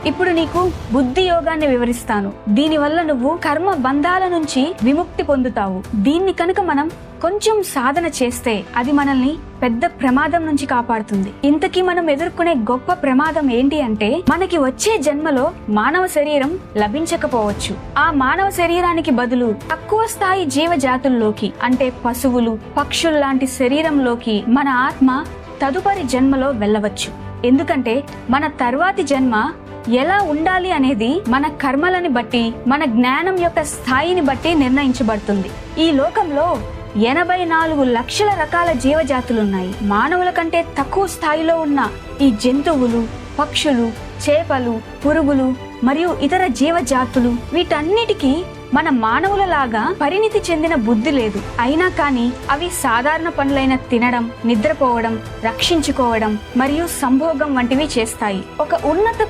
ఇప్పుడు నీకు బుద్ధి యోగాన్ని వివరిస్తాను. దీనివల్ల నువ్వు కర్మ బంధాల నుంచి విముక్తి పొందుతావు. దీన్ని కనుక మనం కొంచెం సాధన చేస్తే అది మనల్ని పెద్ద ప్రమాదం నుంచి కాపాడుతుంది. ఇంతకీ మనం ఎదుర్కొనే గొప్ప ప్రమాదం ఏంటి అంటే, మనకి వచ్చే జన్మలో మానవ శరీరం లభించకపోవచ్చు. ఆ మానవ శరీరానికి బదులు తక్కువ స్థాయి జీవజాతుల్లోకి, అంటే పశువులు, పక్షులు లాంటి శరీరంలోకి మన ఆత్మ తదుపరి జన్మలో వెళ్ళవచ్చు. ఎందుకంటే మన తర్వాతి జన్మ ఎలా ఉండాలి అనేది మన కర్మలని బట్టి, మన జ్ఞానం యొక్క స్థాయిని బట్టి నిర్ణయించబడుతుంది. ఈ లోకంలో 84 లక్షల రకాల జీవజాతులున్నాయి. మానవుల కంటే తక్కువ స్థాయిలో ఉన్న ఈ జంతువులు, పక్షులు, చేపలు, పురుగులు మరియు ఇతర జీవజాతులు, వీటన్నిటికీ మన మానవులలాగా పరిణితి చెందిన బుద్ధి లేదు. అయినా కానీ అవి సాధారణ పనులైన తినడం, నిద్రపోవడం, రక్షించుకోవడం మరియు సంభోగం వంటివి చేస్తాయి. ఒక ఉన్నత